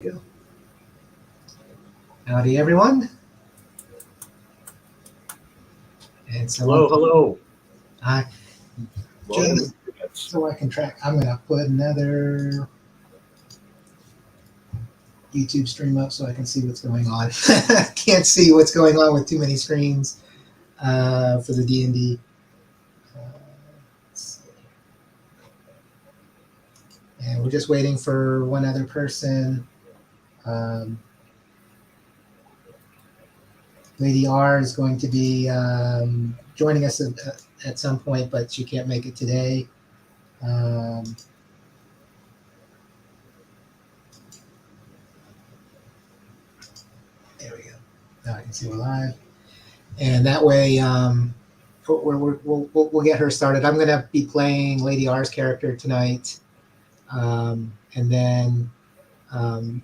Go. Howdy, everyone. And so Hello. I Welcome. just so I can track. I'm going to put another YouTube stream up so I can see what's going on. Can't see what's going on with too many screens for the D&D. And we're just waiting for one other person. Lady R is going to be joining us at some point, but she can't make it today. There we go. Now I can see we're live, and that way we'll get her started. I'm going to be playing Lady R's character tonight, and then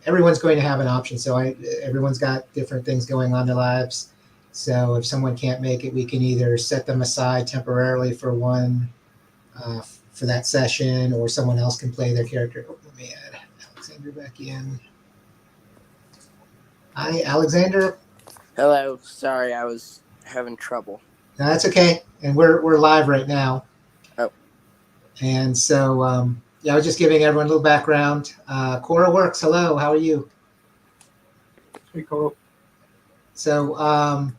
everyone's going to have an option. So everyone's got different things going on in their lives. So if someone can't make it, we can either set them aside temporarily for one for that session, or someone else can play their character. Oh, let me add Alexander back in. Hi, Alexander. Hello. Sorry, I was having trouble. No, that's okay. And we're live right now. Oh. And so I was just giving everyone a little background. Cora Works. Hello. How are you? Hey, Cora. So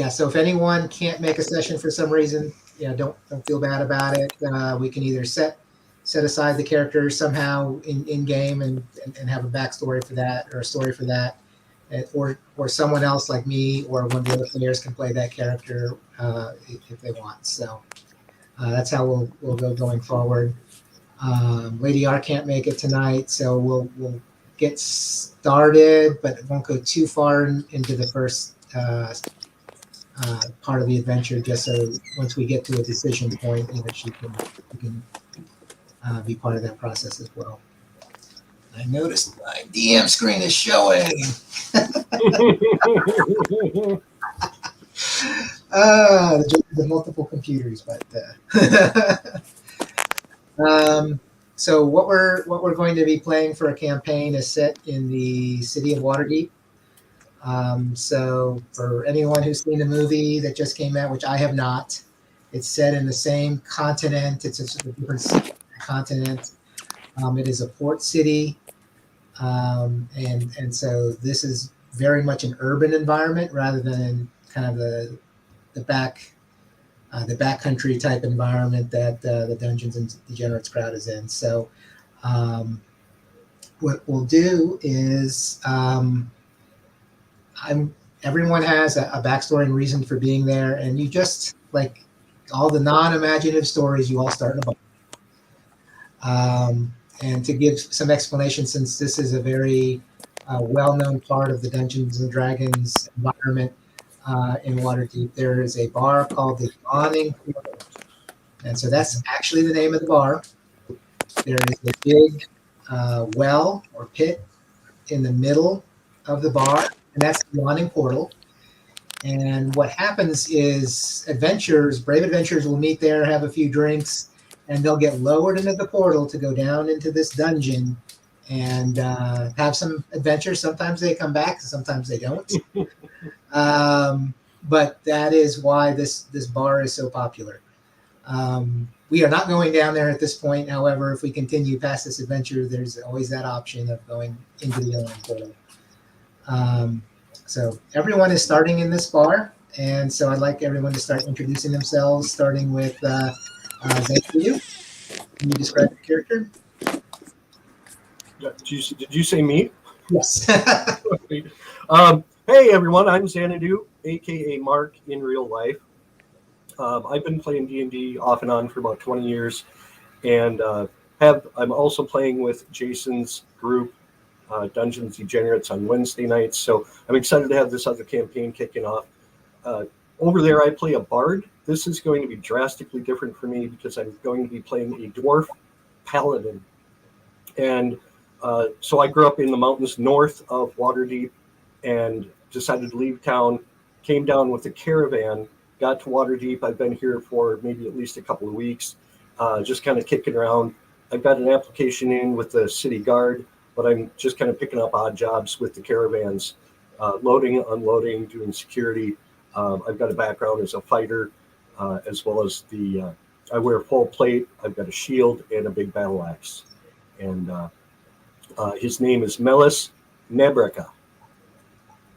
so if anyone can't make a session for some reason, don't feel bad about it. We can either set aside the character somehow in game and have a backstory for that, or a story for that, or someone else like me or one of the other players can play that character if they want. So that's how we'll go going forward. Lady R can't make it tonight, so we'll get started, but it won't go too far into the first part of the adventure, just so once we get to a decision point, she can be part of that process as well. I noticed my DM screen is showing. The multiple computers, but so what we're going to be playing for a campaign is set in the city of Waterdeep. So for anyone who's seen the movie that just came out, which I have not, it's set in the same continent. It's a different continent. It is a port city. And so this is very much an urban environment rather than kind of the backcountry type environment that the Dungeons and Degenerates crowd is in. So what we'll do is everyone has a backstory and reason for being there, and you just, like all the non-imaginative stories, you all start in a bar. And to give some explanation, since this is a very well-known part of the Dungeons and Dragons environment in Waterdeep, there is a bar called the Yawning Portal. And so that's actually the name of the bar. There is a big well or pit in the middle of the bar, and that's the Yawning Portal. And what happens is brave adventurers will meet there, have a few drinks, and they'll get lowered into the portal to go down into this dungeon and have some adventures. Sometimes they come back, sometimes they don't. But that is why this bar is so popular. We are not going down there at this point. However, if we continue past this adventure, there's always that option of going into the Yawning Portal. So everyone is starting in this bar, and so I'd like everyone to start introducing themselves, starting with Zane. Can you describe your character? Did you say me? Yes. Hey, everyone. I'm Xanadu, a.k.a. Mark in real life. I've been playing D&D off and on for about 20 years, and I'm also playing with Jason's group, Dungeons Degenerates, on Wednesday nights. So I'm excited to have this other campaign kicking off. Over there, I play a bard. This is going to be drastically different for me because I'm going to be playing a dwarf paladin. And so I grew up in the mountains north of Waterdeep and decided to leave town, came down with a caravan, got to Waterdeep. I've been here for maybe at least a couple of weeks, just kind of kicking around. I've got an application in with the city guard. but I'm just kind of picking up odd jobs with the caravans, loading, unloading, doing security. I've got a background as a fighter, as well as I wear full plate. I've got a shield and a big battle axe. And his name is Melis Nebreka,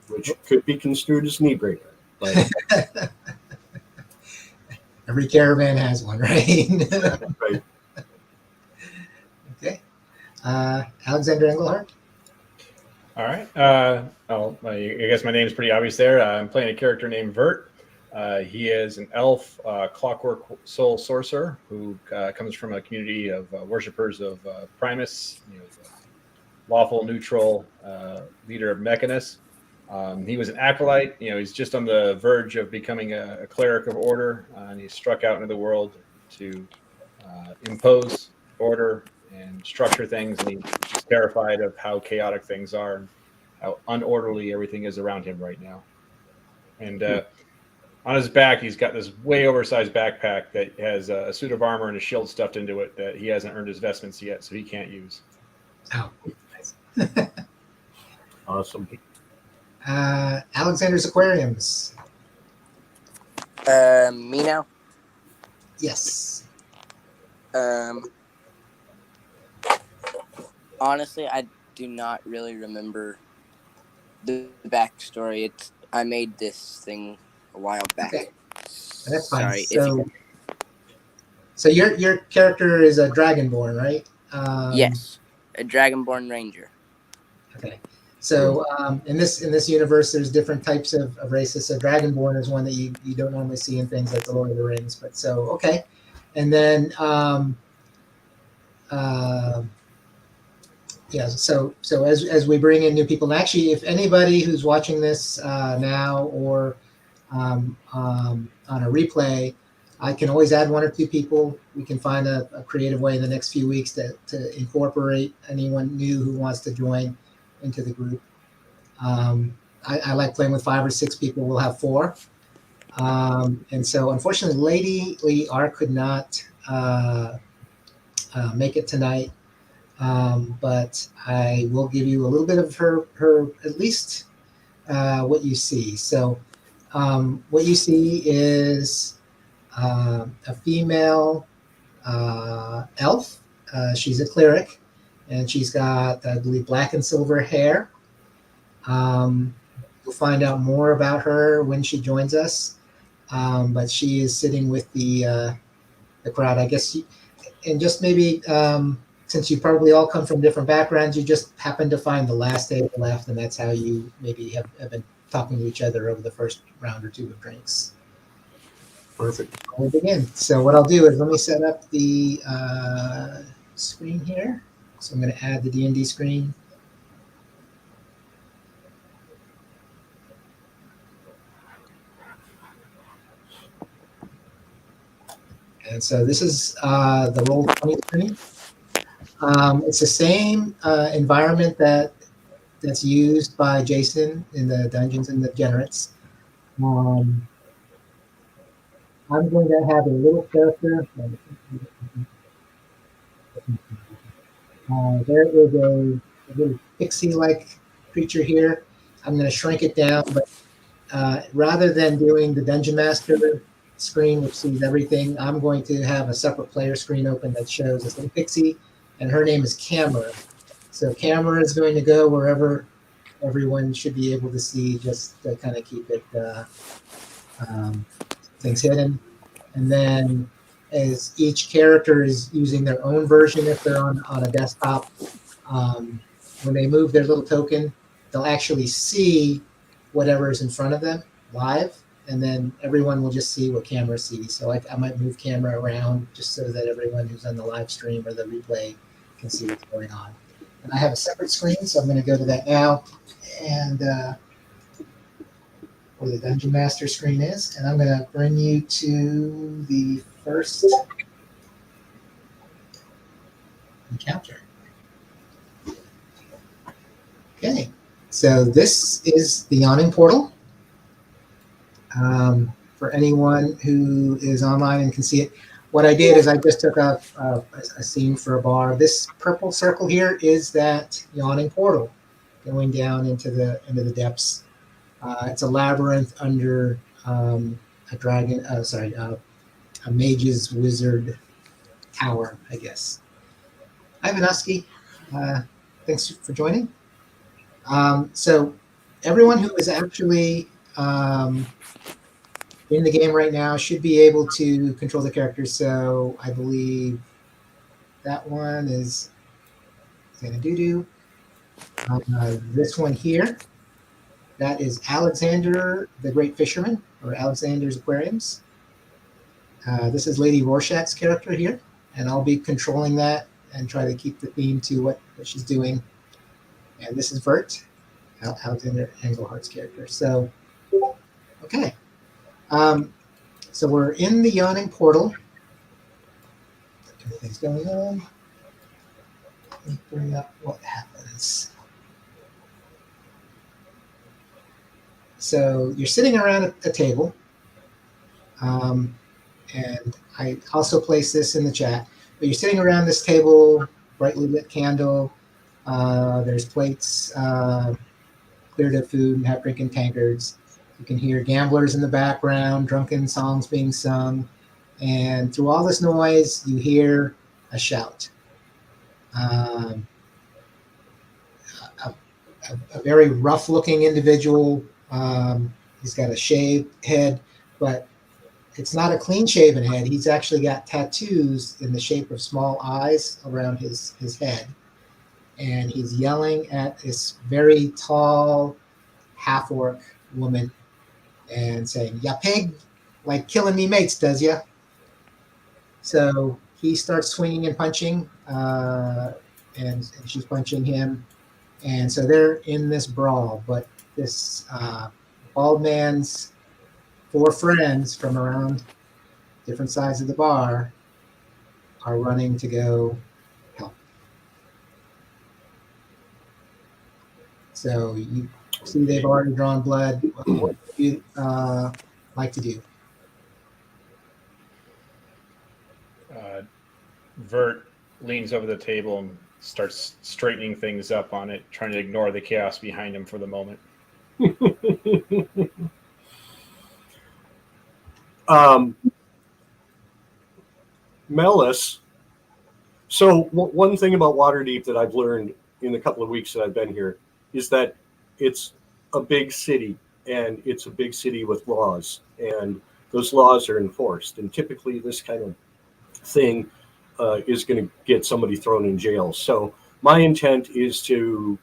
which could be construed as knee breaker. But Every caravan has one, right? right. Okay. Alexander Engelhardt? All right. I guess my name is pretty obvious there. I'm playing a character named Vert. He is an elf clockwork soul sorcerer who comes from a community of worshippers of Primus, lawful neutral leader of Mechanus. He was an acolyte. He's just on the verge of becoming a cleric of order, and he struck out into the world to impose order and structure things. And he's terrified of how chaotic things are and how unorderly everything is around him right now. And on his back, he's got this way oversized backpack that has a suit of armor and a shield stuffed into it that he hasn't earned his vestments yet, so he can't use. Oh, nice. Awesome. Alexander's Aquariums. Me now. Yes. Honestly, I do not really remember the backstory. I made this thing a while back. Okay. That's fine. Sorry. So your character is a Dragonborn, right? Yes, a Dragonborn Ranger. Okay. So in this universe, there's different types of races. So Dragonborn is one that you don't normally see in things like the Lord of the Rings. But so okay, and then yeah. So as we bring in new people, and actually, if anybody who's watching this now or on a replay, I can always add one or two people. We can find a creative way in the next few weeks to incorporate anyone new who wants to join into the group. I like playing with 5 or 6 people. We'll have 4. And so unfortunately, Lady Lee R could not make it tonight. But I will give you a little bit of her at least what you see. So what you see is a female elf. She's a cleric, and she's got, I believe, black and silver hair. You'll find out more about her when she joins us. But she is sitting with the crowd, I guess. And just maybe, since you probably all come from different backgrounds, you just happen to find the last table left, and that's how you maybe have been talking to each other over the first round or 2 of drinks. Perfect. We'll begin. So what I'll do is let me set up the screen here. So I'm going to add the D&D screen. And so this is the Roll20 screen. It's the same environment that's used by Jason in the Dungeons and Degenerates. I'm going to have a little character. There is a little pixie-like creature here. I'm going to shrink it down, but rather than doing the Dungeon Master screen, which sees everything, I'm going to have a separate player screen open that shows this little pixie, and her name is Camera. So Camera is going to go wherever everyone should be able to see, just to kind of keep it things hidden. And then as each character is using their own version, if they're on a desktop, when they move their little token, they'll actually see whatever is in front of them live, and then everyone will just see what Camera sees. So I might move Camera around just so that everyone who's on the live stream or the replay can see what's going on. And I have a separate screen, so I'm going to go to that now, and where the Dungeon Master screen is, and I'm going to bring you to the first encounter. Okay, so this is the Yawning Portal. For anyone who is online and can see it, what I did is I just took a scene for a bar. This purple circle here is that yawning portal going down into the depths. It's a labyrinth under a dragon. A mage's wizard tower, I guess. Hi, Vanoski. Thanks for joining. So everyone who is actually in the game right now should be able to control the characters. So I believe that one is Xanadu. This one here, that is Alexander the Great Fisherman, or Alexander's Aquariums. This is Lady Rorschach's character here, and I'll be controlling that and try to keep the theme to what she's doing. And this is Vert, Alexander Engelhart's character. So, okay. So we're in the yawning portal. Anything's going on. Let me bring up what happens. So you're sitting around a table. And I also place this in the chat. But you're sitting around this table, brightly lit candle. There's plates cleared of food and half-drinking tankards. You can hear gamblers in the background, drunken songs being sung. And through all this noise, you hear a shout. A very rough-looking individual. He's got a shaved head, but it's not a clean-shaven head. He's actually got tattoos in the shape of small eyes around his head. And he's yelling at this very tall half-orc woman and saying, "Ya pig, like killing me mates, does ya?" So he starts swinging and punching, and she's punching him. And so they're in this brawl, but this bald man's 4 friends from around different sides of the bar are running to go help. So you see they've already drawn blood. What do you like to do? Vert leans over the table and starts straightening things up on it, trying to ignore the chaos behind him for the moment. Melis. So one thing about Waterdeep that I've learned in the couple of weeks that I've been here is that it's a big city, and it's a big city with laws, and those laws are enforced. And typically this kind of thing is going to get somebody thrown in jail. So my intent is to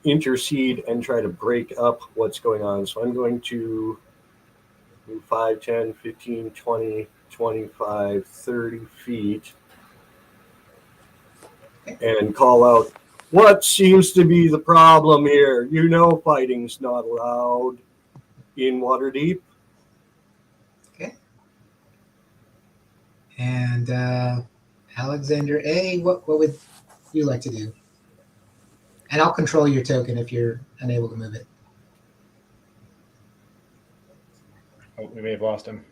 intercede and try to break up what's going on. So I'm going to move 5, 10, 15, 20, 25, 30 feet and call out, "What seems to be the problem here? You know fighting's not allowed in Waterdeep." Okay. And Alexander A., what would you like to do? And I'll control your token if you're unable to move it. Oh, we may have lost him.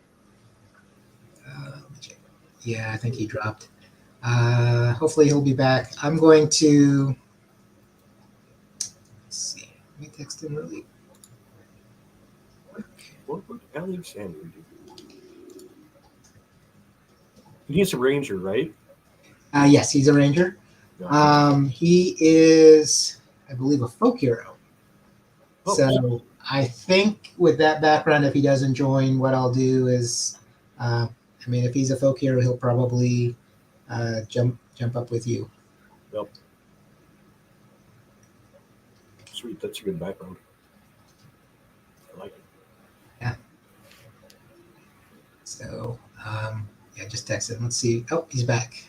Let me check. Yeah, I think he dropped. Hopefully he'll be back. I'm going to, let's see. Let me text him really quick. What would Alexander do? He's a ranger, right? Yes, he's a ranger. He is, I believe, a folk hero. Oh. So I think with that background, if he doesn't join, what I'll do is, if he's a folk hero, he'll probably jump up with you. Yep. Sweet, that's a good background. I like it. Yeah. So, just text him. Let's see. Oh, he's back.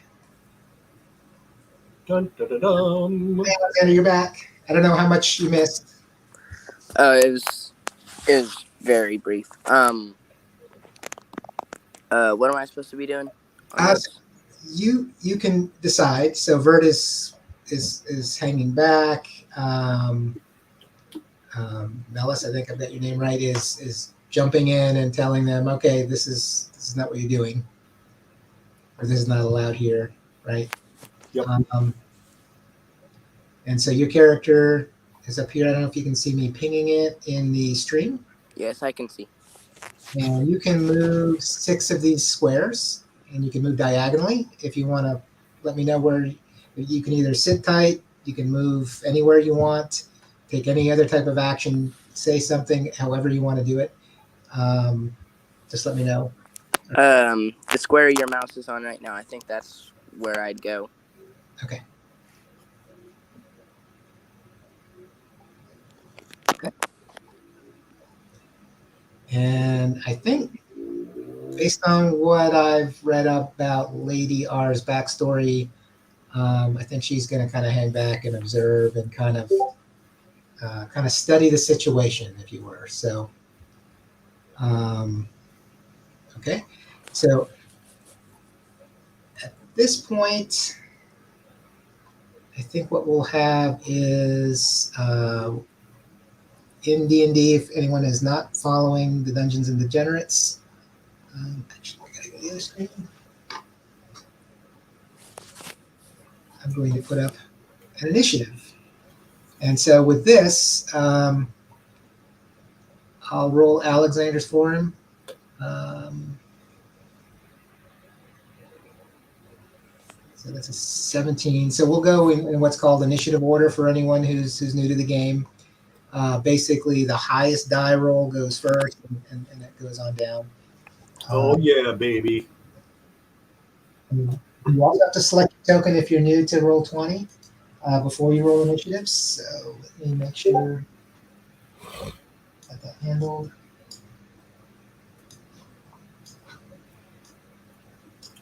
Dun, dun, dun, dun. Hey, Alexander, you're back. I don't know how much you missed. It was very brief. What am I supposed to be doing? You can decide. So Vert is hanging back. Melis, I think I've got your name right, is jumping in and telling them, okay, this is not what you're doing. or this is not allowed here, right? Yep. And so your character is up here. I don't know if you can see me pinging it in the stream. Yes, I can see. And you can move 6 of these squares, and you can move diagonally. If you want to let me know where you can either sit tight, you can move anywhere you want, take any other type of action, say something, however you want to do it. Just let me know. The square your mouse is on right now, I think that's where I'd go. Okay. And I think based on what I've read about Lady R's backstory, I think she's going to kind of hang back and observe and kind of study the situation, if you were. So, okay. So at this point, I think what we'll have is in D&D, if anyone is not following the Dungeons and Degenerates, actually, I gotta go to the other screen. I'm going to put up an initiative. And so with this, I'll roll Alexander's for him. So that's a 17. So we'll go in what's called initiative order for anyone who's new to the game. Basically, the highest die roll goes first, and that goes on down. Oh, yeah, baby. You also have to select a token if you're new to Roll20 before you roll initiatives. So let me make sure got that handled.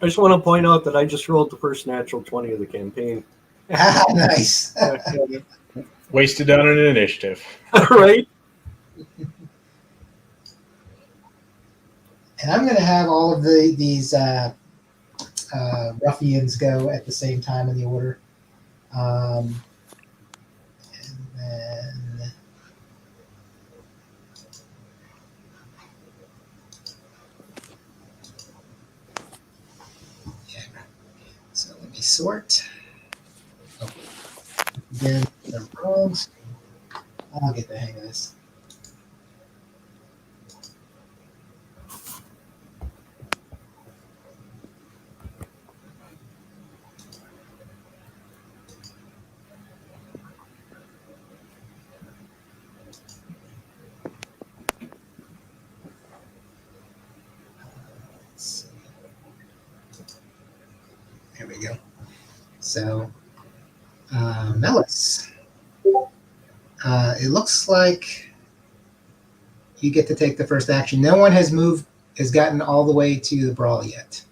I just want to point out that I just rolled the first natural 20 of the campaign. Nice. Wasted on an initiative. Right? And I'm going to have all of these ruffians go at the same time in the order. And then yeah. So let me sort. Oh, again, the wrongs. I'll get the hang of this. There we go. So, Melis, it looks like you get to take the first action. No one has gotten all the way to the brawl yet.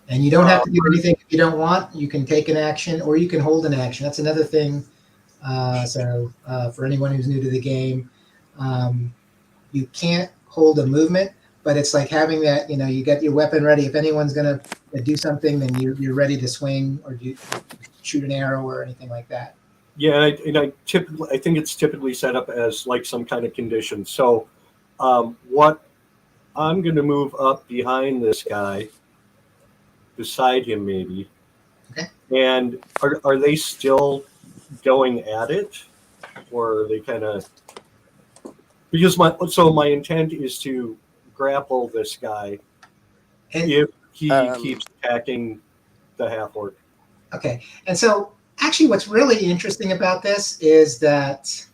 And you don't have to do anything if you don't want. You can take an action or you can hold an action. That's another thing. For anyone who's new to the game, you can't hold a movement, but it's like having that, you get your weapon ready. If anyone's going to do something, then you're ready to swing or shoot an arrow or anything like that. Yeah, I think it's typically set up as like some kind of condition. So what I'm going to move up behind this guy, beside him maybe. Okay. And are they still going at it? Or are they kind of... Because my intent is to grapple this guy if he keeps attacking the half-orc. Okay. And so actually what's really interesting about this is that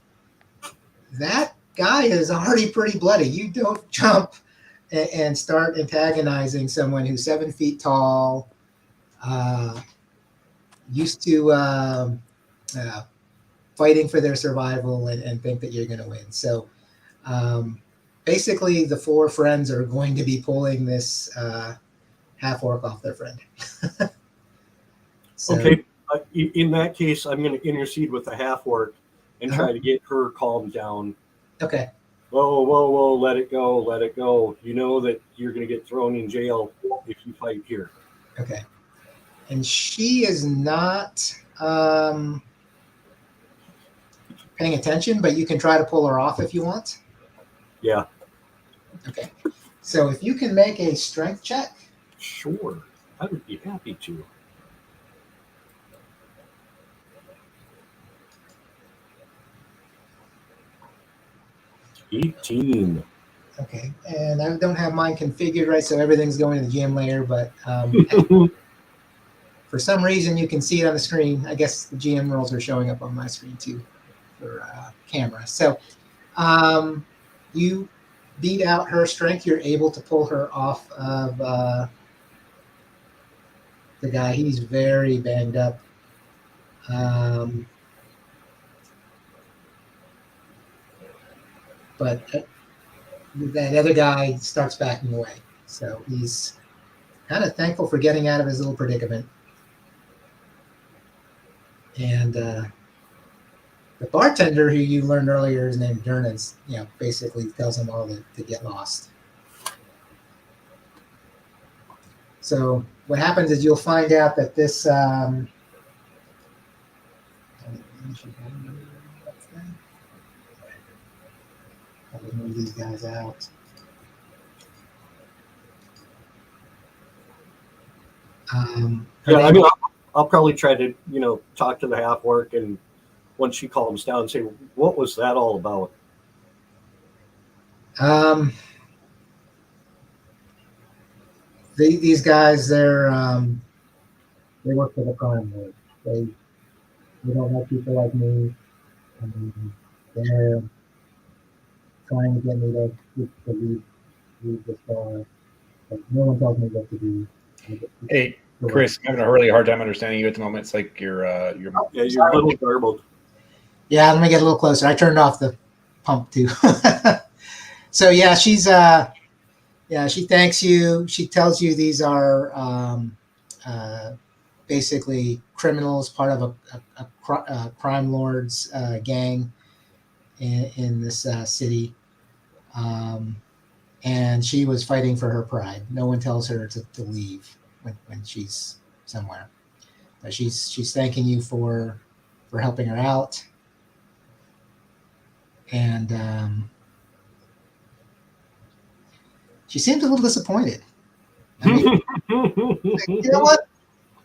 guy is already pretty bloody. You don't jump and start antagonizing someone who's 7 feet tall, used to fighting for their survival and think that you're going to win. So basically the 4 friends are going to be pulling this half-orc off their friend. So, okay. In that case, I'm going to intercede with the half-orc and try to get her calmed down. Okay. Whoa, let it go. You know that you're going to get thrown in jail if you fight here. Okay. And she is not paying attention, but you can try to pull her off if you want. Yeah, Okay. So if you can make a strength check. sure. I would be happy to. 18. Okay. And I don't have mine configured right, so everything's going to the GM layer, but for some reason you can see it on the screen. I guess the GM roles are showing up on my screen too for camera. So you beat out her strength. You're able to pull her off of the guy. He's very banged up. But that other guy starts backing away. So he's kind of thankful for getting out of his little predicament. And the bartender who you learned earlier is named Dernans, basically tells him all to get lost. So what happens is you'll find out that this I'll move these guys out. Yeah, I mean, I'll probably try to, talk to the half orc, and once she calms down, say, what was that all about? These guys, they work for the crime lord. They don't like people like me. They're trying to get me to leave this bar, but no one tells me what to do. Hey, Chris, I'm having a really hard time understanding you at the moment. It's like you're Yeah, you're a little garbled. Yeah, let me get a little closer. I turned off the pump too. So yeah, she thanks you. She tells you these are basically criminals, part of a crime lord's gang in this city. And she was fighting for her pride. No one tells her to leave when she's somewhere. But she's thanking you for helping her out. And she seems a little disappointed. I mean, you know what?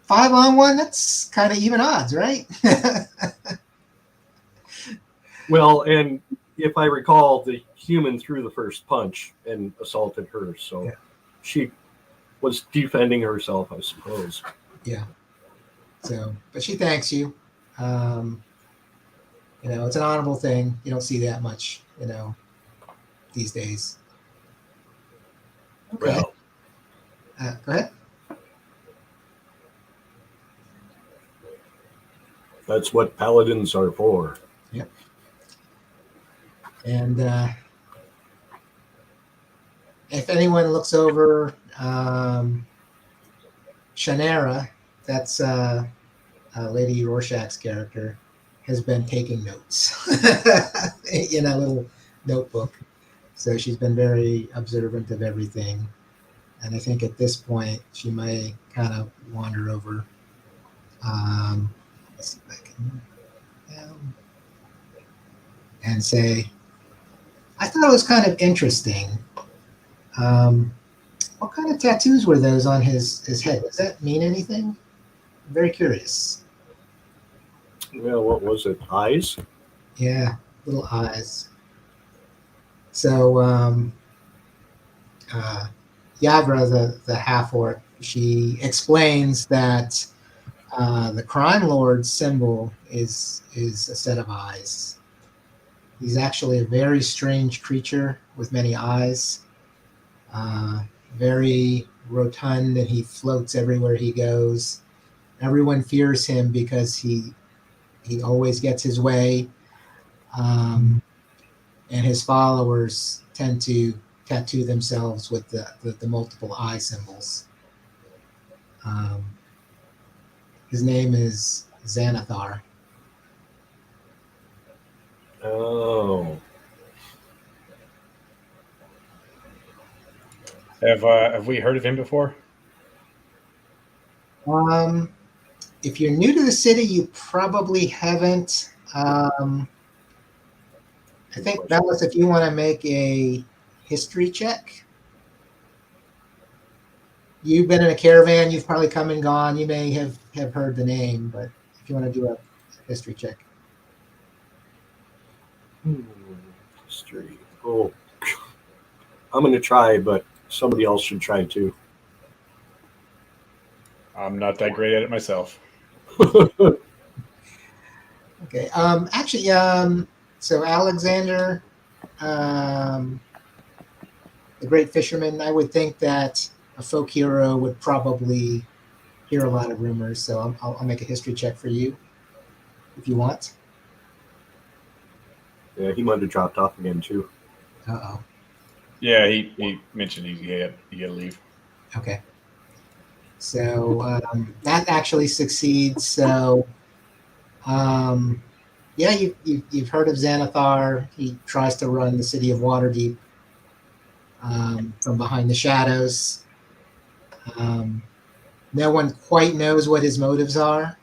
5-on-1, that's kind of even odds, right? Well, and if I recall, the human threw the first punch and assaulted her, so she was defending herself, I suppose. Yeah. So, but she thanks you. It's an honorable thing. You don't see that much, these days. Okay. Well, Go ahead. that's what paladins are for. Yep. And if anyone looks over Shannara, that's Lady Rorschach's character, has been taking notes in a little notebook. So she's been very observant of everything. And I think at this point, she may kind of wander over. Let's see if I can and say, I thought it was kind of interesting. What kind of tattoos were those on his head? Does that mean anything? I'm very curious. Well, what was it? Eyes? Yeah, little eyes. So Yavra, the half-orc, she explains that the crime lord's symbol is a set of eyes. He's actually a very strange creature with many eyes, very rotund, and he floats everywhere he goes. Everyone fears him because he always gets his way, and his followers tend to tattoo themselves with the multiple eye symbols. His name is Xanathar. Oh. Have we heard of him before? If you're new to the city, you probably haven't. I think, Dallas, if you want to make a history check, you've been in a caravan, you've probably come and gone, you may have heard the name, but if you want to do a history check. History. Oh, I'm going to try, but somebody else should try too. I'm not that great at it myself. Okay. Actually, so Alexander, the great fisherman, I would think that a folk hero would probably hear a lot of rumors. So I'll make a history check for you if you want. Yeah, he might have dropped off again too. Uh-oh. Yeah, he mentioned he had to leave. Okay. So that actually succeeds. So yeah, you've heard of Xanathar. He tries to run the city of Waterdeep from behind the shadows. No one quite knows what his motives are.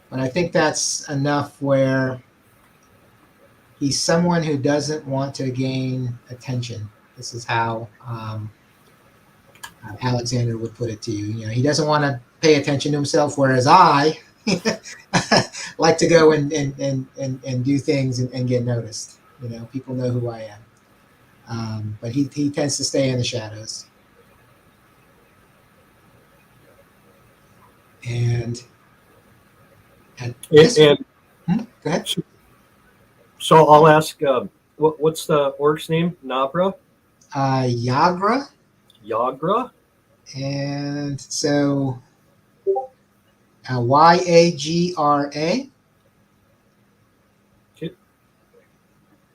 But I think that's enough where he's someone who doesn't want to gain attention. This is how Alexander would put it to you. You know, he doesn't want to pay attention to himself, whereas I like to go and do things and get noticed. You know, people know who I am. But he tends to stay in the shadows. And this, And go ahead. so I'll ask, what's the orc's name? Nabra? Yagra. Yagra? And so Yagra.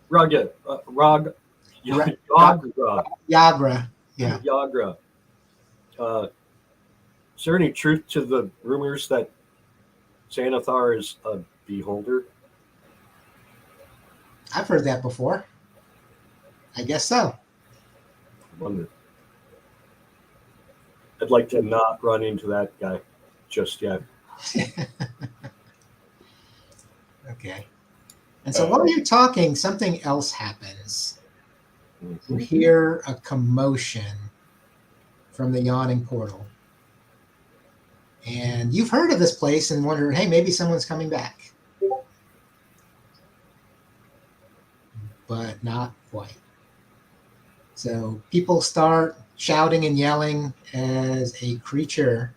Raga. Ra- Yagra. Yagra. Yeah. Yagra. Is there any truth to the rumors that Xanathar is a beholder? I've heard that before. I guess so. I wonder. I'd like to not run into that guy just yet. Okay. And so while you're talking, something else happens. You hear a commotion from the yawning portal. And you've heard of this place and wondered, hey, maybe someone's coming back. But not quite. So people start shouting and yelling as a creature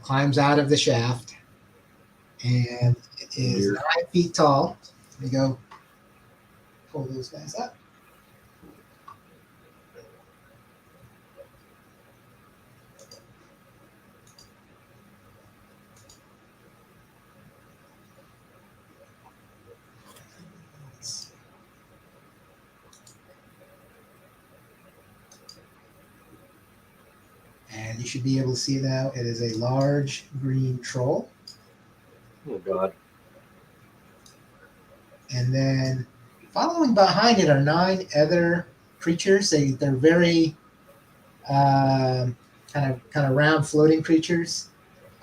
climbs out of the shaft. And it is 9 feet tall. Let me go pull those guys up. And you should be able to see now it is a large green troll. Oh, God. And then following behind it are 9 other creatures. They're very kind of round floating creatures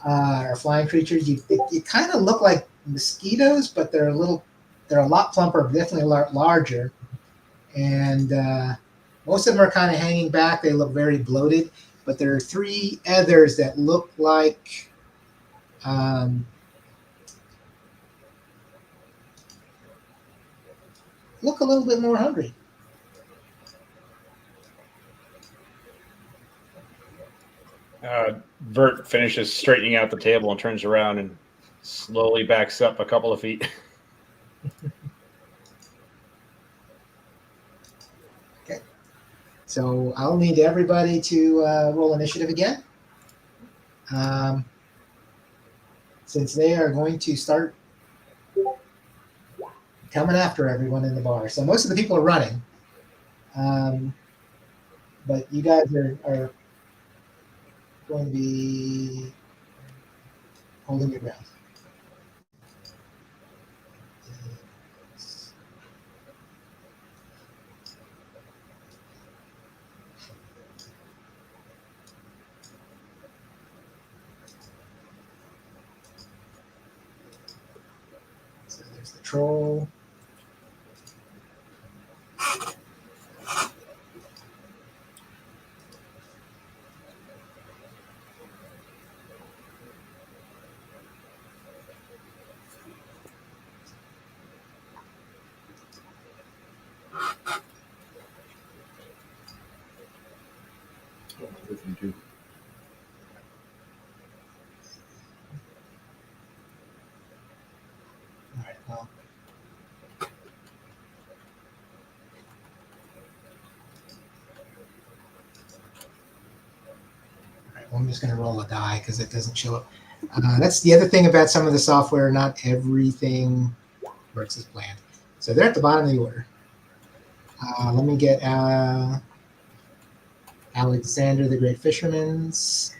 or flying creatures. You kind of look like mosquitoes, but they're a lot plumper, definitely a lot larger. And most of them are kind of hanging back. They look very bloated. But there are 3 others that look like look a little bit more hungry. Vert finishes straightening out the table and turns around and slowly backs up a couple of feet. Okay. So I'll need everybody to roll initiative again. Since they are going to start coming after everyone in the bar. So most of the people are running. But you guys are going to be holding your ground. troll. All right, well. All right, well, I'm just going to roll a die because it doesn't show up. That's the other thing about some of the software. Not everything works as planned. So they're at the bottom of the order. Let me get Alexander the Great Fisherman's.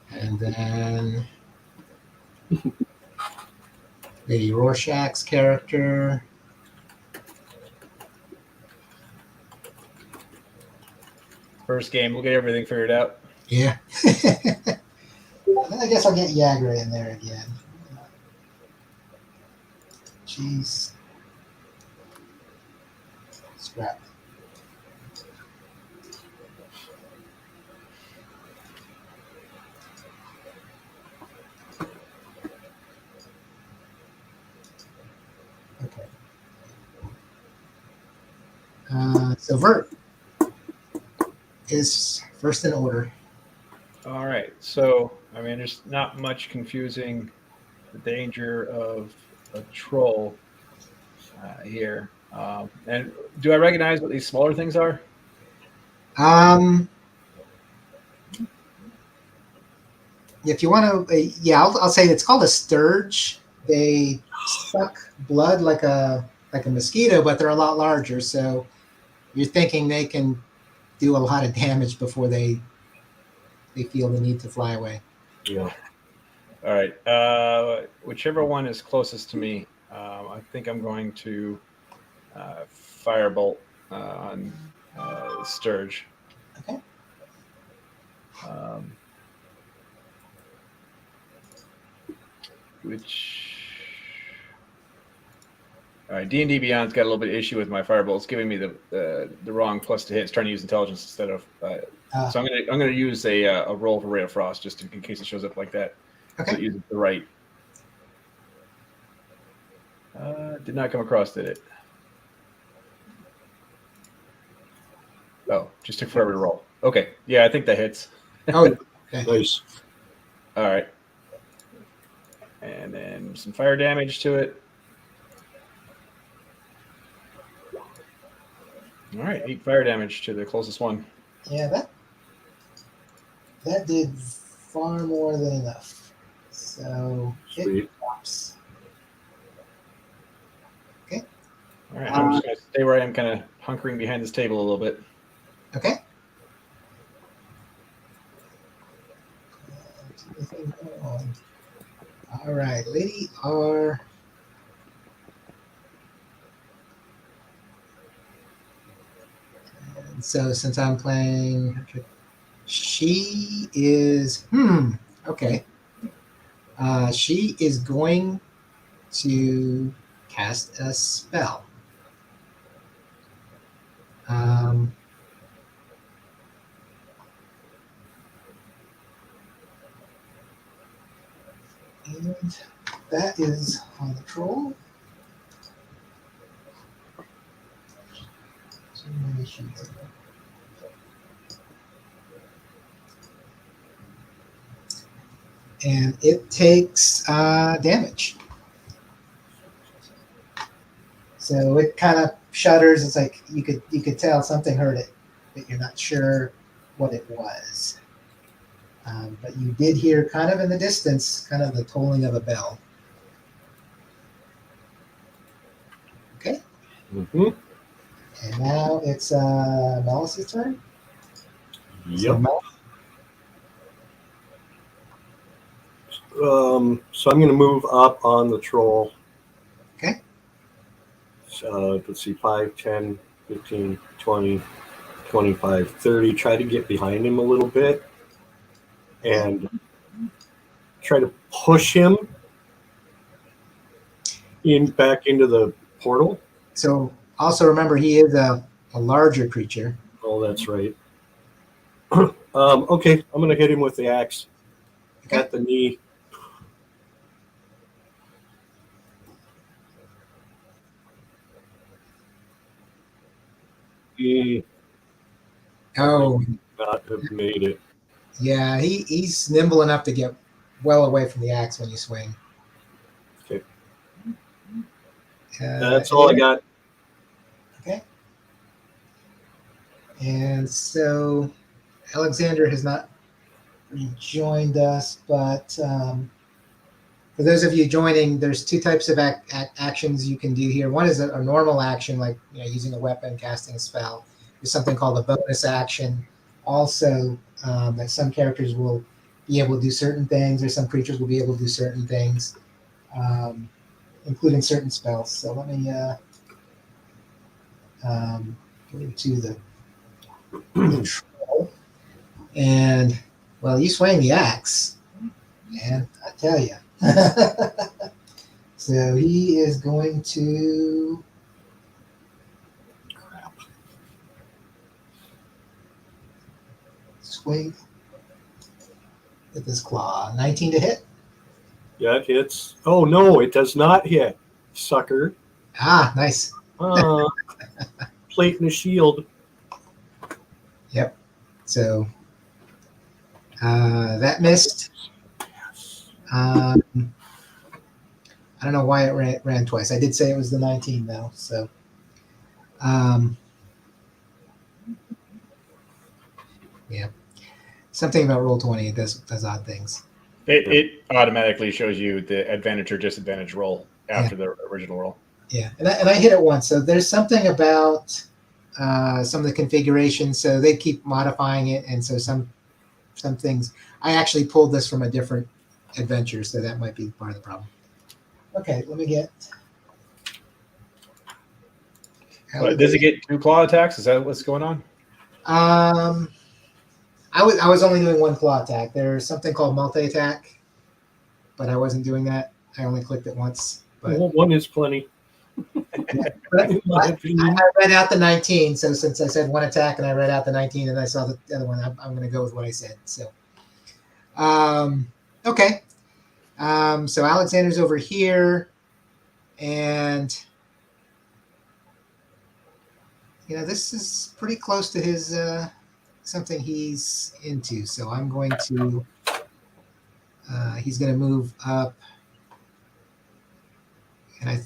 And then Lady Rorschach's character. First game, we'll get everything figured out. Yeah. I guess I'll get Yagra in there again. Jeez. Scrap. Okay. So Vert is first in order. All right. So, I mean, there's not much confusing the danger of a troll here. And do I recognize what these smaller things are? If you want to, yeah, I'll say it's called a sturge. They suck blood like a mosquito, but they're a lot larger. So you're thinking they can do a lot of damage before they feel the need to fly away. Yeah. All right. Whichever one is closest to me, I think I'm going to firebolt on Sturge. Okay. All right, D&D Beyond's got a little bit of issue with my firebolt. It's giving me the wrong plus to hit. It's trying to use intelligence instead of. So I'm gonna use a roll for Ray of Frost just in case it shows up like that. Okay. So it uses the right. Did not come across, did it? Oh, just took forever to roll. Okay, yeah, I think that hits. Oh, okay. Nice. All right. And then some fire damage to it. All right, 8 fire damage to the closest one. Yeah, that did far more than enough. So Sweet. it drops. Okay. All right, I'm just going to stay where I am, kind of hunkering behind this table a little bit. Okay. All right, Lady R. And so since I'm playing, she is okay. She is going to cast a spell. And that is on the troll. So many sheets. And it takes damage. So it kind of shudders. It's like you could tell something hurt it, but you're not sure what it was. But you did hear kind of in the distance, kind of the tolling of a bell. Okay. Mm-hmm. And now it's Melissa's turn. Yep. So I'm going to move up on the troll. Okay. So let's see, 5, 10, 15, 20, 25, 30. Try to get behind him a little bit and try to push him. back into the portal. So also remember, he is a larger creature. Oh, that's right. Okay, I'm gonna hit him with the axe Okay. at the knee. He Oh, not have made it. yeah, he's nimble enough to get well away from the axe when you swing. Okay. Uh, That's all I got. Okay. And so Alexander has not rejoined us, but for those of you joining, there's two types of actions you can do here. One is a normal action, like using a weapon, casting a spell. There's something called a bonus action. Also, that some characters will be able to do certain things, or some creatures will be able to do certain things, including certain spells. So let me go to the troll. And, well, you swing the axe, man, I tell you. So he is going to. Crap. Swing with his claw. 19 to hit. Yeah, it hits. Oh no, it does not hit, sucker. Ah, nice. Plate and a shield. Yep. So that missed. I don't know why it ran twice. I did say it was the 19 though. So yeah. Something about Roll20, it does odd things. It automatically shows you the advantage or disadvantage roll after the original roll. Yeah, and I hit it once. So there's something about some of the configurations. So they keep modifying it, and so some things. I actually pulled this from a different adventure, so that might be part of the problem. Okay, let me get. Does it get 2 claw attacks? Is that what's going on? I was only doing 1 claw attack. There's something called multi attack, but I wasn't doing that. I only clicked it once. But Well, one is plenty. In my opinion. I read out the 19, so since I said 1 attack and I read out the 19 and I saw the other one, I'm going to go with what I said. So, okay. So Alexander's over here, and this is pretty close to his something he's into. So I'm going to. He's going to move up, and I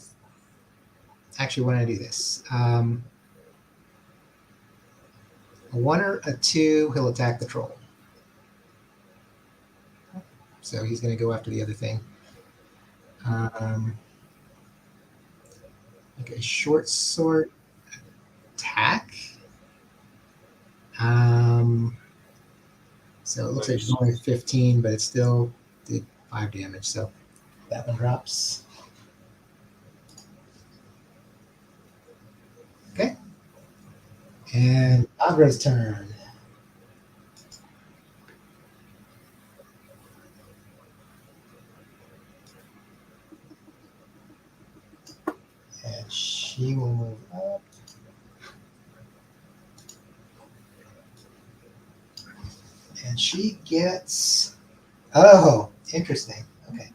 actually want to do this. A 1 or a 2, he'll attack the troll. So he's going to go after the other thing. Okay, short sword attack. So it looks like it's only 15, but it still did 5 damage. So that one drops. Okay. And Agra's turn. And she will move up. And she gets. Oh, interesting. Okay.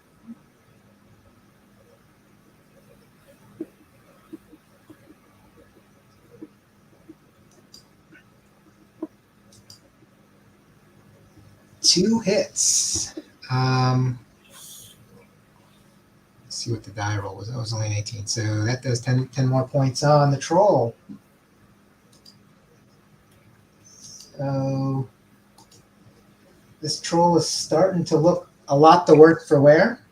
Two hits. Let's see what the die roll was. That was only an 18. So that does 10 more points on the troll. So this troll is starting to look a lot the worse for wear.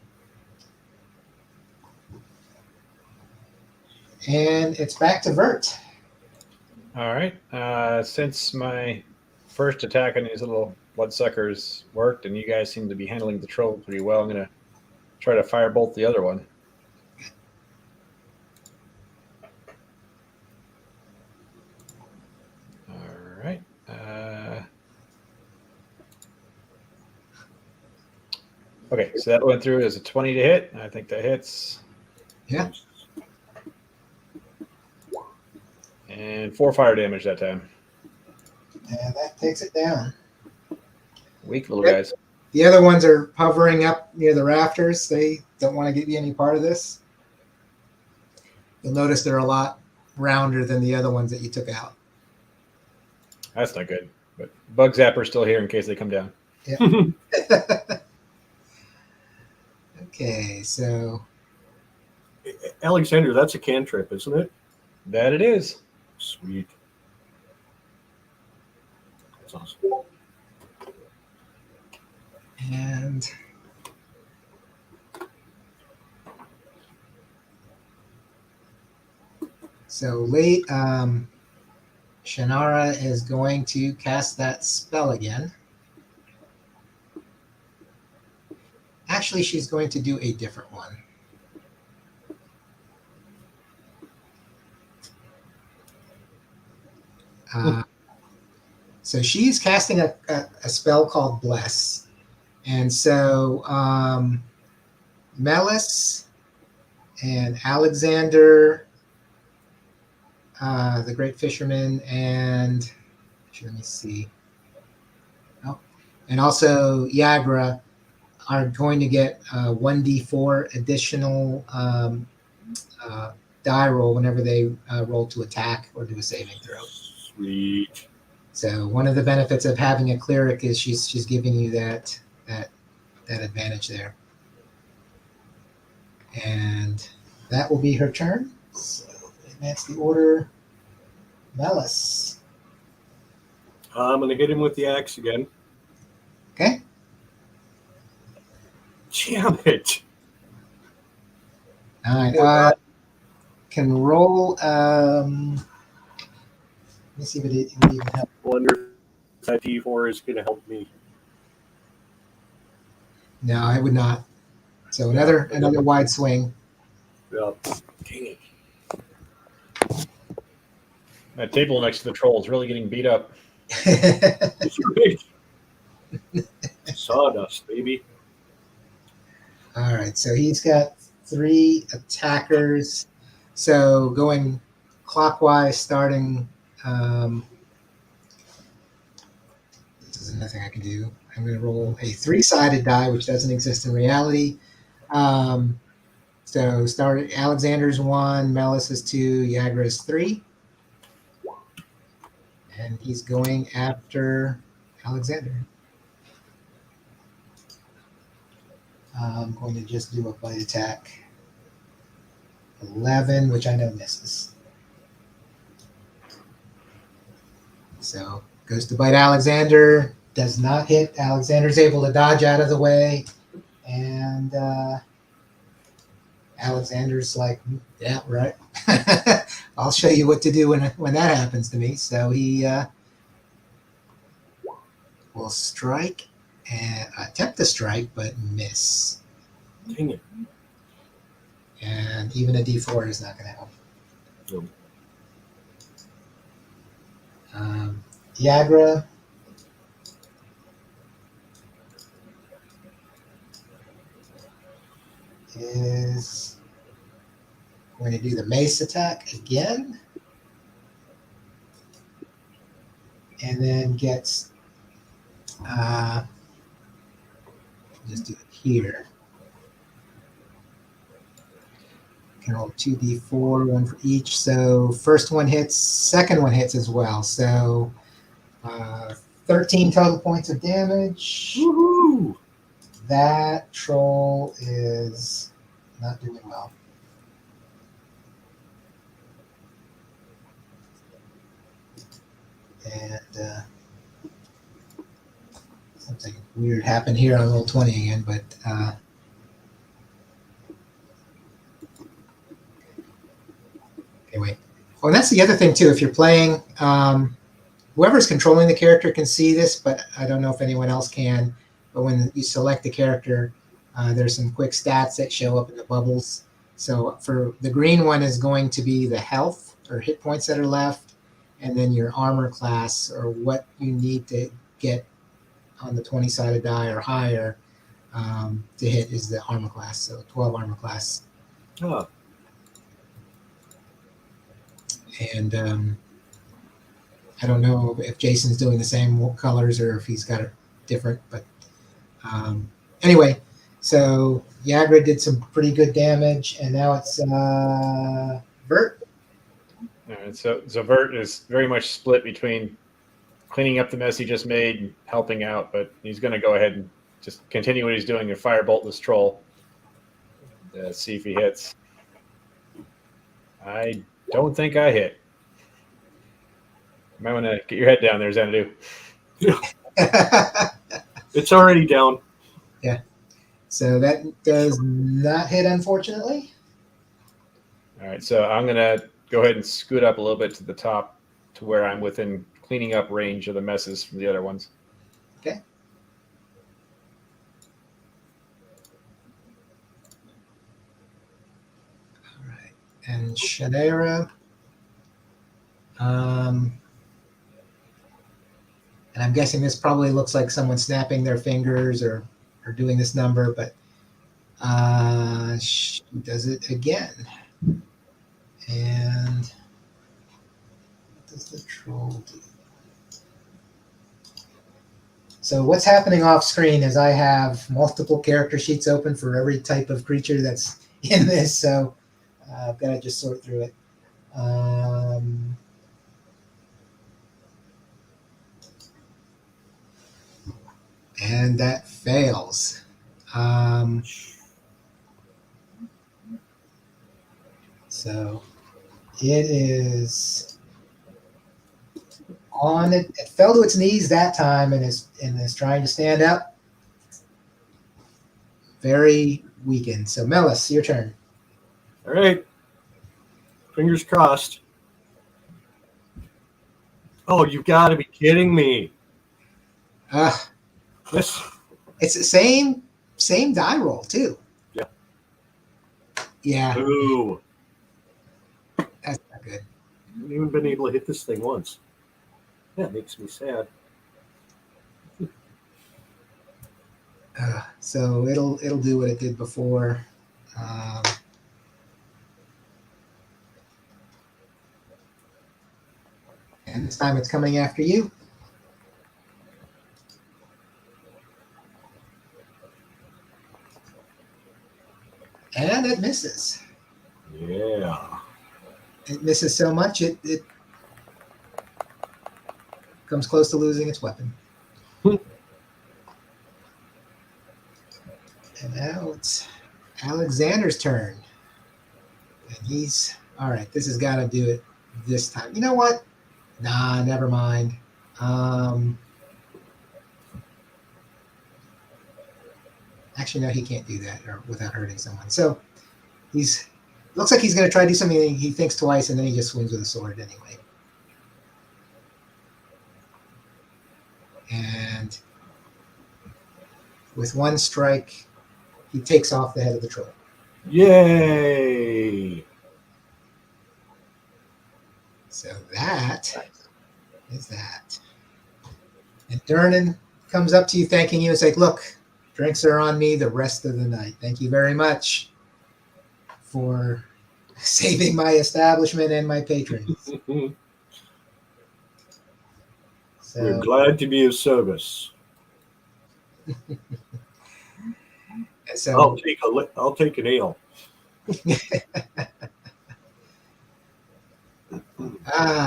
And it's back to Vert. All right. Since my first attack on these little bloodsuckers worked, and you guys seem to be handling the troll pretty well, I'm going to try to firebolt the other one. All right. Okay, so that went through as a 20 to hit. I think that hits. Yeah. And 4 fire damage that time. And that takes it down. Weak little Yep. guys. The other ones are hovering up near the rafters. They don't want to give you any part of this. You'll notice they're a lot rounder than the other ones that you took out. That's not good. But Bug Zapper's still here in case they come down. Okay, so Alexander, that's a cantrip, isn't it? That it is. Sweet. That's awesome. and so late Shannara is going to cast that spell again. Actually, she's going to do a different one. So she's casting a spell called Bless. And so Melis and Alexander, the great fisherman, and let me see. Oh, and also Yagra are going to get 1d4 additional die roll whenever they roll to attack or do a saving throw. Sweet. So one of the benefits of having a cleric is she's giving you that advantage there. And that will be her turn. So advance the order. Melis. I'm going to hit him with the axe again. Okay. Damn it. All right. Can roll. Let me see if it even help. I wonder if that D4 is going to help me. No, I would not. So another wide swing. Yeah. Dang it. That table next to the troll is really getting beat up. Sweet. Sawdust, baby. All right, so he's got 3 attackers. So going clockwise, starting. There's nothing I can do. I'm going to roll a 3-sided die, which doesn't exist in reality. So start Alexander's 1, Melis is 2, Yagra is 3. And he's going after Alexander. I'm going to just do a bite attack. 11, which I know misses. So goes to bite Alexander, does not hit. Alexander's able to dodge out of the way. And Alexander's like, yeah, right. I'll show you what to do when that happens to me. So he will strike and attempt to strike, but miss. Dang it. And even a D4 is not going to help. No. Yagra is going to do the mace attack again. And then gets, just do it here. Can roll 2d4, 1 for each. So first one hits, second one hits as well. So 13 total points of damage. Woohoo! That troll is not doing well. And something weird happened here on roll 20 again, but anyway. Oh, and that's the other thing too. If you're playing, whoever's controlling the character can see this, but I don't know if anyone else can. But when you select the character, there's some quick stats that show up in the bubbles. So for the green one is going to be the health or hit points that are left, and then your armor class or what you need to get on the 20-sided die or higher to hit is the armor class. So 12 armor class. Oh. And I don't know if Jason's doing the same colors or if he's got it different. But anyway, so Yagra did some pretty good damage, and now it's Vert. All right, so Vert is very much split between cleaning up the mess he just made and helping out, but he's going to go ahead and just continue what he's doing and firebolt this troll. See if he hits. I don't think I hit. You might want to get your head down there, Xanadu. It's already down. Yeah. So that does not hit, unfortunately. All right, so I'm going to go ahead and scoot up a little bit to the top to where I'm within cleaning up range of the messes from the other ones. Okay. All right. And Shadera. And I'm guessing this probably looks like someone snapping their fingers or doing this number, but she does it again. And what does the troll do? So what's happening off screen is I have multiple character sheets open for every type of creature that's in this, so I've got to just sort through it. And that fails. So it is on it. It fell to its knees that time and is trying to stand up. Very weakened. So Melis, your turn. All right. Fingers crossed. Oh, you've got to be kidding me. This. It's the same die roll too. Yeah. Yeah. Ooh. That's not good. I haven't even been able to hit this thing once. That makes me sad. So it'll do what it did before. And this time it's coming after you. And it misses. Yeah. It misses so much it comes close to losing its weapon. And now it's Alexander's turn. And he's all right. This has got to do it this time. You know what? Nah, never mind. Actually, no, he can't do that without hurting someone. So looks like he's going to try to do something. He thinks twice, and then he just swings with a sword anyway. And with one strike, he takes off the head of the troll. Yay! So that is that. And Durnan comes up to you thanking you. It's like, look, drinks are on me the rest of the night. Thank you very much for saving my establishment and my patrons. We're glad to be of service. So I'll take an ale.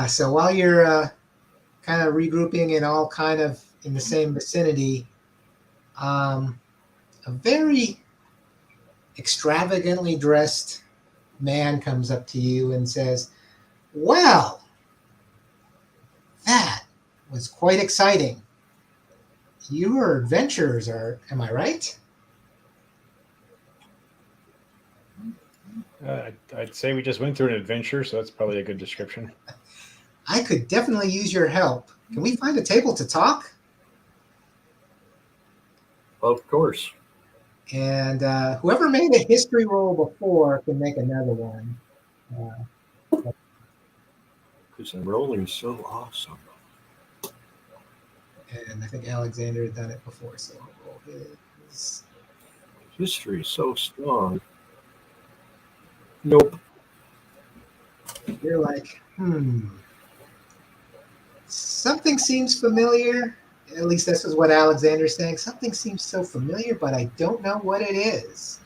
So while you're kind of regrouping and all kind of in the same vicinity, a very extravagantly dressed man comes up to you and says, "Well, that was quite exciting. Your adventurers am I right?" I'd say we just went through an adventure, so that's probably a good description. I could definitely use your help. Can we find a table to talk? Of course. And whoever made a history roll before can make another one. Because I'm rolling so awesome. And I think Alexander had done it before, so I'll roll his. History is so strong. Nope. You're like, Something seems familiar. At least this is what Alexander's saying. Something seems so familiar, but I don't know what it is.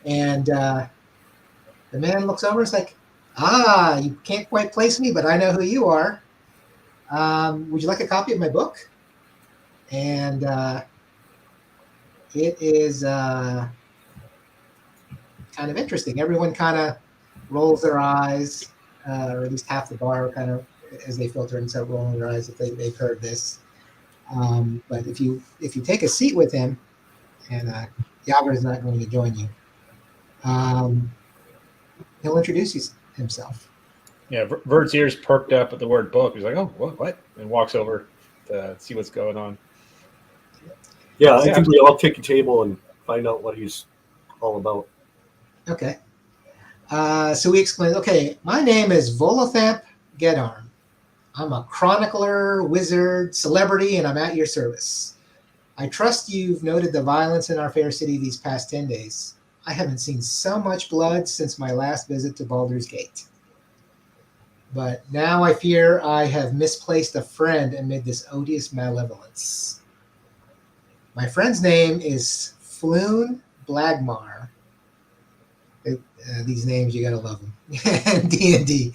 And the man looks over and is like, you can't quite place me, but I know who you are. Would you like a copy of my book? And it is kind of interesting. Everyone kind of rolls their eyes, or at least half the bar kind of, as they filter and start rolling their eyes if they've heard this. But if you take a seat with him, and Yager is not going to join you, he'll introduce himself. Yeah, Vert's ears perked up at the word book. He's like, "Oh, what?" And walks over to see what's going on. Yeah, I think we all take a table and find out what he's all about. Okay. So we explain, okay, my name is Volothamp Gedarm. I'm a chronicler, wizard, celebrity, and I'm at your service. I trust you've noted the violence in our fair city these past 10 days. I haven't seen so much blood since my last visit to Baldur's Gate. But now I fear I have misplaced a friend amid this odious malevolence. My friend's name is Floon Blagmar. These names, you gotta love them. D&D.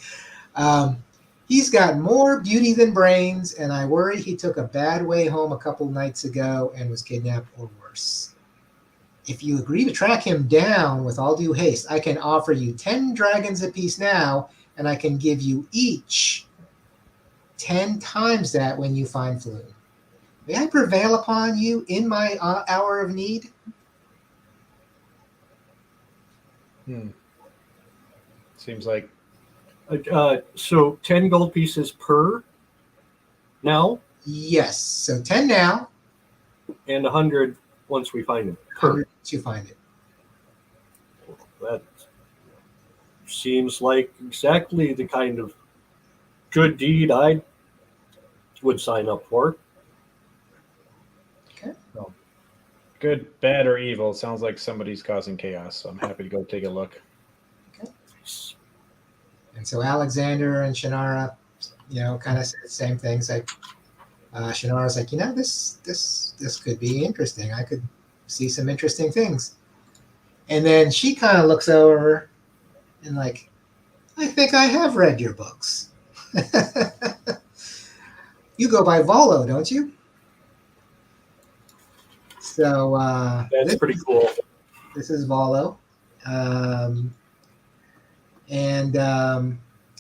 He's got more beauty than brains, and I worry he took a bad way home a couple nights ago and was kidnapped or worse. If you agree to track him down with all due haste, I can offer you 10 dragons apiece now, and I can give you each 10 times that when you find Floon. May I prevail upon you in my hour of need? Seems like so 10 gold pieces per now? Yes. So 10 now. And 100 once we find him. 100 once you find it. That seems like exactly the kind of good deed I would sign up for. Okay. good, bad, or evil. It sounds like somebody's causing chaos. So I'm happy to go take a look. Okay. And so Alexander and Shannara, kind of said the same things. Like Shannara's like, this could be interesting. I could see some interesting things. And then she kind of looks over and like, I think I have read your books. You go by Volo, don't you? So That's pretty cool. This is Volo.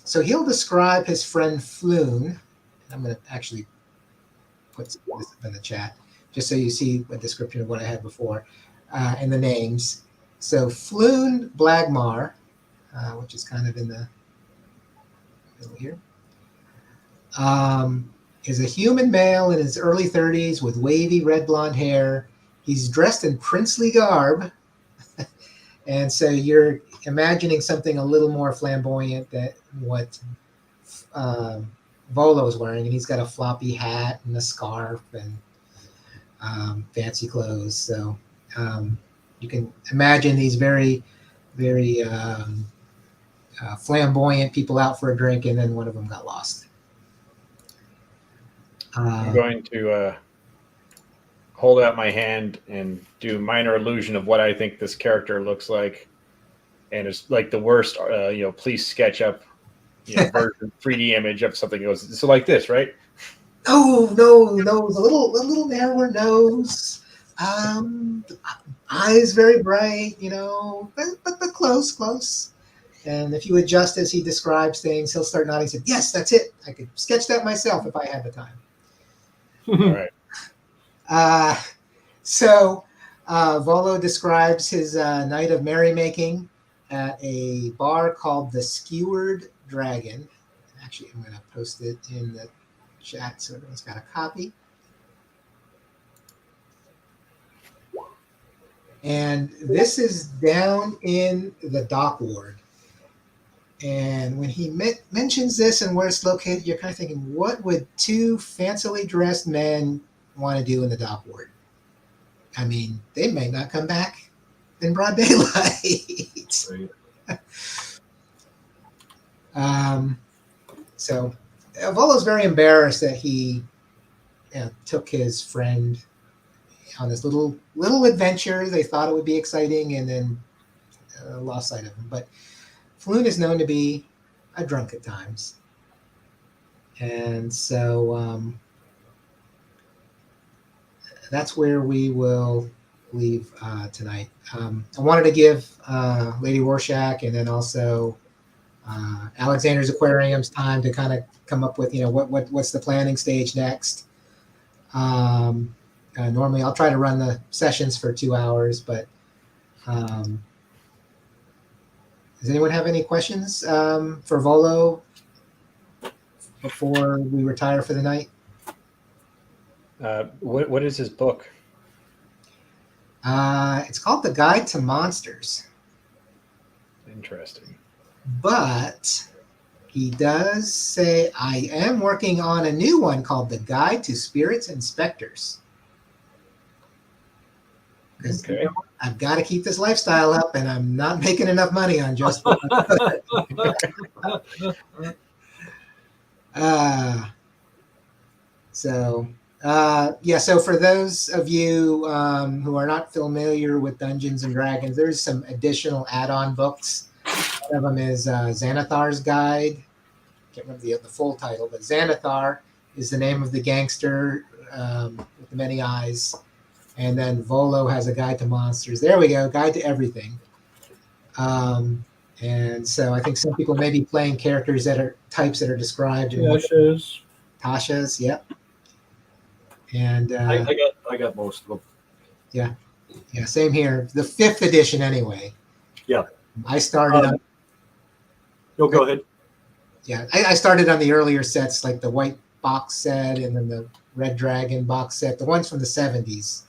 So he'll describe his friend Floon. I'm going to actually put this up in the chat just so you see a description of what I had before and the names. So Floon Blagmar, which is kind of in the middle here, is a human male in his early 30s with wavy red blonde hair. He's dressed in princely garb. And so you're imagining something a little more flamboyant than what Volo is wearing. And he's got a floppy hat and a scarf and fancy clothes. So you can imagine these very, very flamboyant people out for a drink, and then one of them got lost. I'm going to hold out my hand and do minor illusion of what I think this character looks like, and it's like the worst, please sketch up, version 3D image of something. It goes so like this, right? No, a little narrower nose, eyes very bright, but close. And if you adjust as he describes things, he'll start nodding. Said, "Yes, that's it. I could sketch that myself if I had the time." All right. So Volo describes his night of merrymaking at a bar called the Skewered Dragon. Actually, I'm going to post it in the chat so everyone's got a copy. And this is down in the dock ward. And when he mentions this and where it's located, you're kind of thinking, what would two fancily dressed men want to do in the dock ward? I mean, they may not come back in broad daylight. Right. So Volo's very embarrassed that he took his friend on this little adventure. They thought it would be exciting, and then lost sight of him. But Floon is known to be a drunk at times, and so that's where we will leave tonight. I wanted to give Lady Rorschach and then also Alexander's Aquarium's time to kind of come up with what's the planning stage next. Normally I'll try to run the sessions for 2 hours, but does anyone have any questions for Volo before we retire for the night? What is his book? It's called The Guide to Monsters, Interesting. but he does say, I am working on a new one called The Guide to Spirits and Specters. Because Okay. I've got to keep this lifestyle up, and I'm not making enough money on just So for those of you who are not familiar with Dungeons and Dragons, there's some additional add-on books. One of them is Xanathar's Guide. I can't remember the full title, but Xanathar is the name of the gangster with the many eyes. And then Volo has a Guide to Monsters. There we go, Guide to Everything. And so I think some people may be playing characters that are types that are described in Tasha's, yep. And I got most of them. Yeah, same here. The 5th edition, anyway. Yeah, I started on. No, go ahead. Yeah, I started on the earlier sets, like the white box set, and then the Red Dragon box set, the ones from the 70s.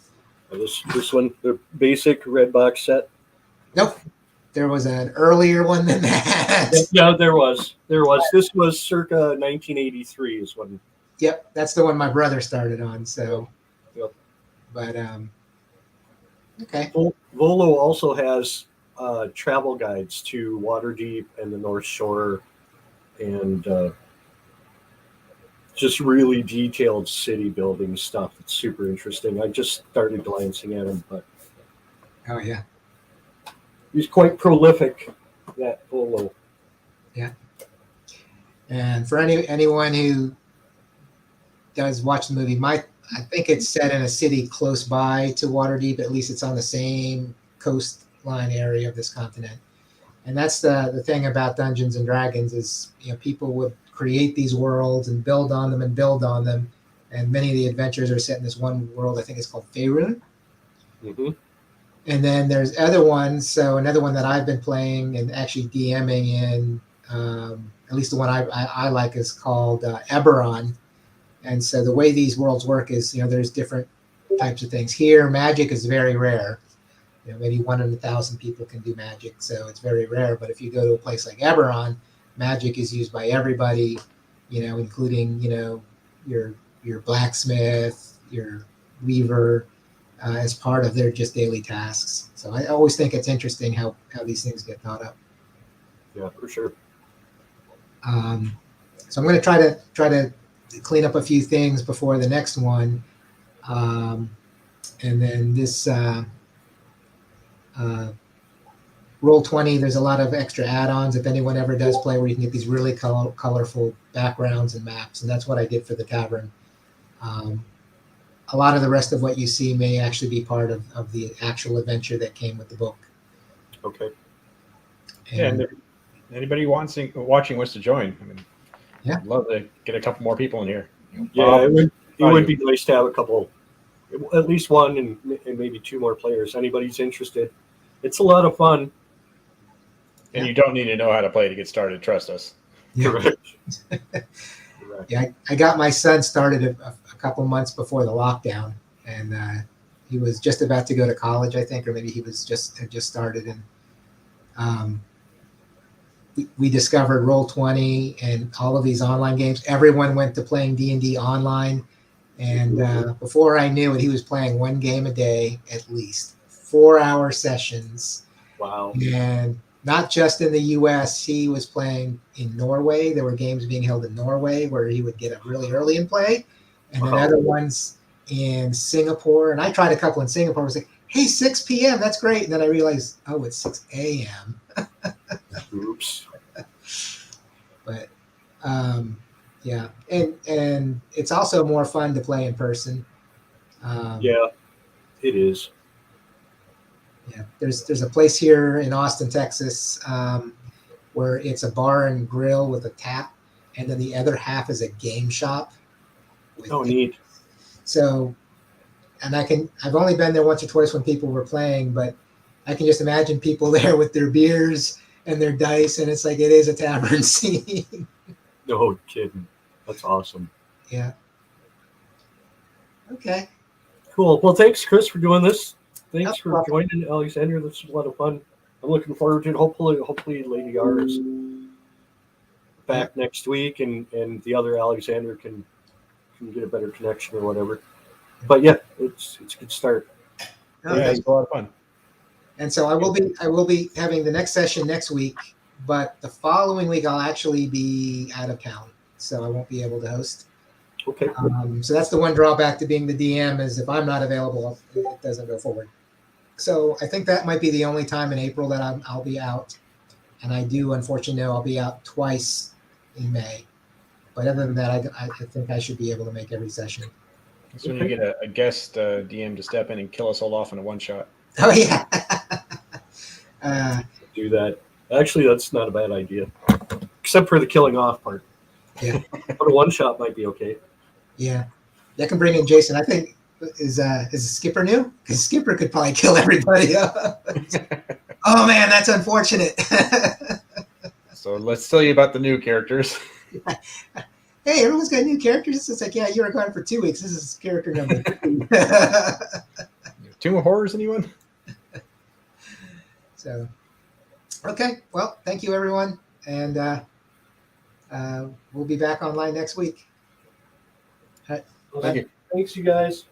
This one, the basic red box set. Nope, there was an earlier one than that. Yeah, there was. This was circa 1983 is when. Yep, that's the one my brother started on. So, Yep. But okay. Volo also has travel guides to Waterdeep and the North Shore, and just really detailed city building stuff. It's super interesting. I just started glancing at him, but Oh yeah. he's quite prolific. That Volo. Yeah. And for anyone who does watch the movie, I think it's set in a city close by to Waterdeep. At least it's on the same coastline area of this continent. And that's the thing about Dungeons and Dragons is, people would create these worlds and build on them. And many of the adventures are set in this one world. I think it's called Faerun. Mm-hmm. And then there's other ones. So another one that I've been playing and actually DMing in, at least the one I like, is called Eberron. And so the way these worlds work is, there's different types of things. Here, magic is very rare. Maybe 1 in 1,000 people can do magic, so it's very rare. But if you go to a place like Eberron, magic is used by everybody, including, your blacksmith, your weaver, as part of their just daily tasks. So I always think it's interesting how these things get thought up. Yeah, for sure. So I'm going to try to clean up a few things before the next one, and then this Roll20. There's a lot of extra add-ons if anyone ever does play, where you can get these really colorful backgrounds and maps, and that's what I did for the tavern. A lot of the rest of what you see may actually be part of the actual adventure that came with the book. Okay. And anybody watching wants to join, Yeah. I'd love to get a couple more people in here. Yeah, it would be nice to have a couple, at least one and maybe 2 more players. Anybody's interested. It's a lot of fun. And you don't need to know how to play to get started. Trust us. Yeah. Correct. Yeah, I got my son started a couple months before the lockdown, and he was just about to go to college, I think, or maybe he had just started. And we discovered Roll20 and all of these online games. Everyone went to playing D&D online, and before I knew it, he was playing 1 game a day at least, 4-hour sessions. Wow. And not just in the U.S. He was playing in Norway. There were games being held in Norway where he would get up really early and play, and then other ones in Singapore. And I tried a couple in Singapore. I was like, "Hey, 6 p.m. That's great." And then I realized, oh, it's 6 a.m. Oops. But yeah, and it's also more fun to play in person. Yeah, it is. Yeah, there's a place here in Austin, Texas, where it's a bar and grill with a tap, and then the other half is a game shop. Oh, neat. So, and I've only been there once or twice when people were playing, but I can just imagine people there with their beers and their dice, and it's like it is a tavern scene. No kidding. That's awesome. Yeah. Okay. Cool. Well, thanks, Chris, for doing this. Thanks You're for welcome. joining, Alexander. This was a lot of fun. I'm looking forward to it. Hopefully, Lady R is back next week, and the other Alexander can get a better connection or whatever. But yeah, it's a good start. No, Yeah, it's a lot of fun. And so I will be having the next session next week, but the following week I'll actually be out of town, so I won't be able to host. Okay. So that's the one drawback to being the DM is if I'm not available, it doesn't go forward. So I think that might be the only time in April that I'll be out, and I do unfortunately know I'll be out twice in May. But other than that, I think I should be able to make every session. That's when you get a guest DM to step in and kill us all off in a one shot. Oh yeah. Do that. Actually, that's not a bad idea, except for the killing off part. Yeah. But a one shot might be okay. Yeah, that can bring in Jason. I think is Skipper new? Because Skipper could probably kill everybody up. Oh man, that's unfortunate. So let's tell you about the new characters. Hey, everyone's got new characters. It's like, yeah, you were gone for 2 weeks. This is character number 3. Two more horrors, anyone? So, okay. Well, thank you, everyone, and we'll be back online next week. Thank you. Thanks, you guys.